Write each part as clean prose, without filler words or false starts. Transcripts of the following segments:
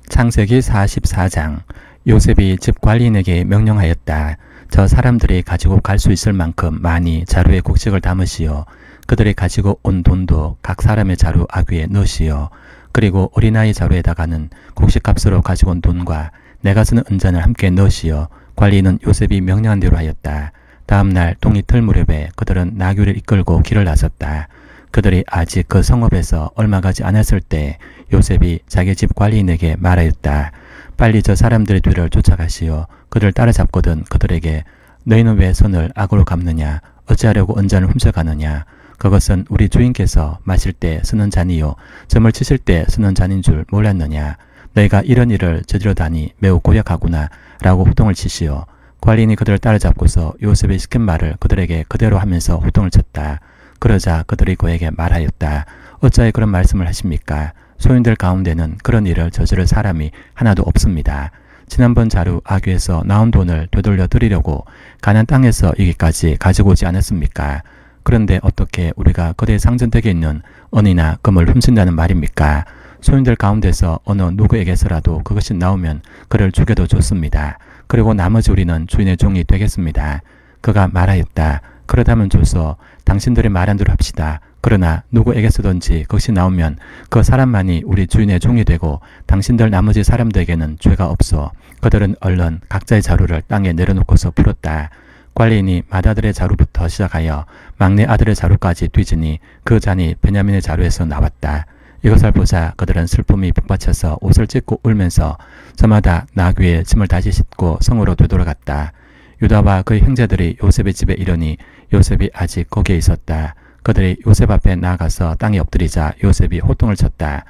창세기 44장. 요셉이 집 관리인에게 명령하였다. 저 사람들이 가지고 갈 수 있을 만큼 많이 자루에 곡식을 담으시오. 그들이 가지고 온 돈도 각 사람의 자루 아귀에 넣으시오. 그리고 어린아이 자루에다가는 곡식값으로 가지고 온 돈과 내가 쓰는 은잔을 함께 넣으시오. 관리인은 요셉이 명령한 대로 하였다. 다음날 동이 틀 무렵에 그들은 나귀를 이끌고 길을 나섰다. 그들이 아직 그 성읍에서 얼마 가지 않았을 때 요셉이 자기 집 관리인에게 말하였다. 빨리 저 사람들의 뒤를 쫓아가시오. 그들 따라잡거든 그들에게 너희는 왜 손을 악으로 감느냐? 어찌하려고 은잔을 훔쳐가느냐? 그것은 우리 주인께서 마실 때 쓰는 잔이요 점을 치실 때 쓰는 잔인 줄 몰랐느냐? 너희가 이런 일을 저지르다니 매우 고약하구나 라고 호통을 치시오. 관리인이 그들을 따라잡고서 요셉이 시킨 말을 그들에게 그대로 하면서 호통을 쳤다. 그러자 그들이 그에게 말하였다. 어찌하여 그런 말씀을 하십니까? 소인들 가운데는 그런 일을 저지를 사람이 하나도 없습니다. 지난번 자루 아귀에서 나온 돈을 되돌려 드리려고 가나안 땅에서 여기까지 가지고 오지 않았습니까? 그런데 어떻게 우리가 거대 상전댁에 있는 은이나 금을 훔친다는 말입니까? 소인들 가운데서 어느 누구에게서라도 그것이 나오면 그를 죽여도 좋습니다. 그리고 나머지 우리는 주인의 종이 되겠습니다. 그가 말하였다. 그렇다면 좋소. 당신들이 말한 대로 합시다. 그러나 누구에게서든지 그것이 나오면 그 사람만이 우리 주인의 종이 되고 당신들 나머지 사람들에게는 죄가 없어. 그들은 얼른 각자의 자루를 땅에 내려놓고서 풀었다. 관리인이 맏아들의 자루부터 시작하여 막내 아들의 자루까지 뒤지니 그 잔이 베냐민의 자루에서 나왔다. 이것을 보자 그들은 슬픔이 북받쳐서 옷을 찢고 울면서 저마다 나귀의 짐을 다시 싣고 성으로 되돌아갔다. 유다와 그의 형제들이 요셉의 집에 이르니 요셉이 아직 거기에 있었다. 그들이 요셉 앞에 나아가서 땅에 엎드리자 요셉이 호통을 쳤다.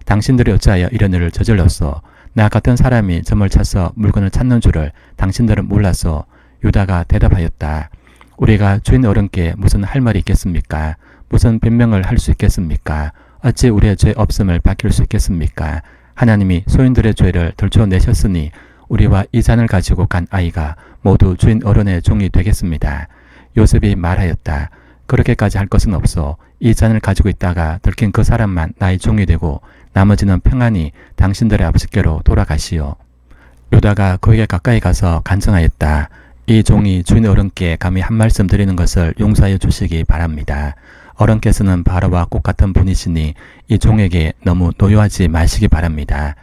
당신들이 어찌하여 이런 일을 저질렀소? 나 같은 사람이 점을 차서 물건을 찾는 줄을 당신들은 몰랐소. 유다가 대답하였다. 우리가 주인 어른께 무슨 할 말이 있겠습니까? 무슨 변명을 할 수 있겠습니까? 어찌 우리의 죄 없음을 밝힐 수 있겠습니까? 하나님이 소인들의 죄를 들춰내셨으니 우리와 이 잔을 가지고 간 아이가 모두 주인 어른의 종이 되겠습니다. 요셉이 말하였다. 그렇게까지 할 것은 없어. 이 잔을 가지고 있다가 들킨 그 사람만 나의 종이 되고 나머지는 평안히 당신들의 아버지께로 돌아가시오. 유다가 그에게 가까이 가서 간청하였다. 이 종이 주인 어른께 감히 한 말씀 드리는 것을 용서하여 주시기 바랍니다. 어른께서는 바로와 꼭 같은 분이시니 이 종에게 너무 노여하지 마시기 바랍니다.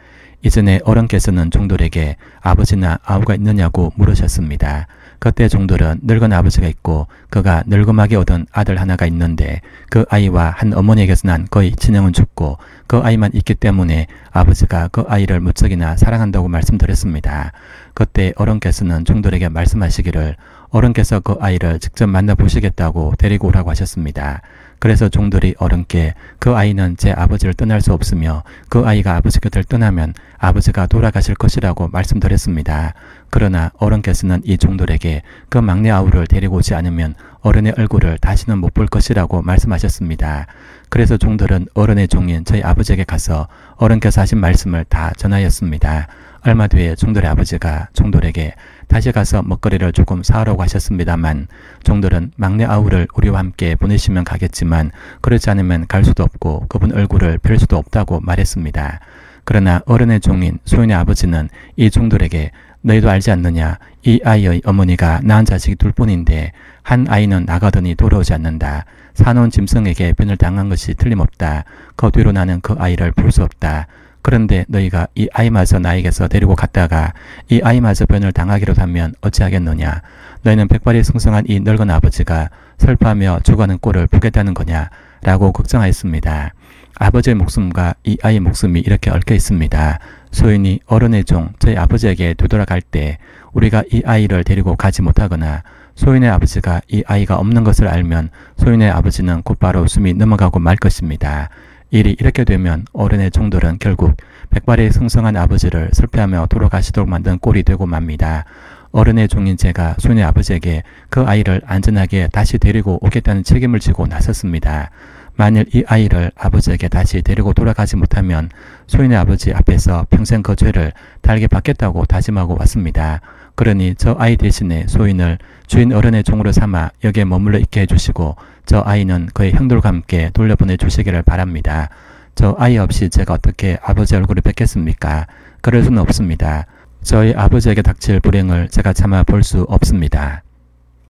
이전에 어른께서는 종들에게 아버지나 아우가 있느냐고 물으셨습니다. 그때 종들은 늙은 아버지가 있고 그가 늙음하게 얻은 아들 하나가 있는데 그 아이와 한 어머니에게서 난 그의 친형은 죽고 그 아이만 있기 때문에 아버지가 그 아이를 무척이나 사랑한다고 말씀드렸습니다. 그때 어른께서는 종들에게 말씀하시기를 어른께서 그 아이를 직접 만나보시겠다고 데리고 오라고 하셨습니다. 그래서 종들이 어른께 그 아이는 제 아버지를 떠날 수 없으며 그 아이가 아버지 곁을 떠나면 아버지가 돌아가실 것이라고 말씀드렸습니다. 그러나 어른께서는 이 종들에게 그 막내 아우를 데리고 오지 않으면 어른의 얼굴을 다시는 못 볼 것이라고 말씀하셨습니다. 그래서 종들은 어른의 종인 저희 아버지에게 가서 어른께서 하신 말씀을 다 전하였습니다. 얼마 뒤에 종들의 아버지가 종들에게 다시 가서 먹거리를 조금 사오라고 하셨습니다만 종들은 막내 아우를 우리와 함께 보내시면 가겠지만 그렇지 않으면 갈 수도 없고 그분 얼굴을 뵐 수도 없다고 말했습니다. 그러나 어른의 종인 소인의 아버지는 이 종들에게 너희도 알지 않느냐? 이 아이의 어머니가 낳은 자식이 둘뿐인데 한 아이는 나가더니 돌아오지 않는다. 사놓은 짐승에게 변을 당한 것이 틀림없다. 그 뒤로 나는 그 아이를 볼 수 없다. 그런데 너희가 이 아이마저 나에게서 데리고 갔다가 이 아이마저 변을 당하기로 하면 어찌하겠느냐? 너희는 백발이 승승한 이 늙은 아버지가 슬퍼하며 죽어가는 꼴을 보겠다는 거냐? 라고 걱정하였습니다. 아버지의 목숨과 이 아이의 목숨이 이렇게 얽혀 있습니다. 소인이 어른의 종 저희 아버지에게 되돌아갈 때 우리가 이 아이를 데리고 가지 못하거나 소인의 아버지가 이 아이가 없는 것을 알면 소인의 아버지는 곧바로 숨이 넘어가고 말 것입니다. 일이 이렇게 되면 어른의 종들은 결국 백발이 승승한 아버지를 슬퍼하며 돌아가시도록 만든 꼴이 되고 맙니다. 어른의 종인 제가 소인의 아버지에게 그 아이를 안전하게 다시 데리고 오겠다는 책임을 지고 나섰습니다. 만일 이 아이를 아버지에게 다시 데리고 돌아가지 못하면 소인의 아버지 앞에서 평생 그 죄를 달게 받겠다고 다짐하고 왔습니다. 그러니 저 아이 대신에 소인을 주인 어른의 종으로 삼아 여기에 머물러 있게 해주시고 저 아이는 그의 형들과 함께 돌려보내 주시기를 바랍니다. 저 아이 없이 제가 어떻게 아버지 얼굴을 뵙겠습니까? 그럴 수는 없습니다. 저희 아버지에게 닥칠 불행을 제가 참아 볼 수 없습니다.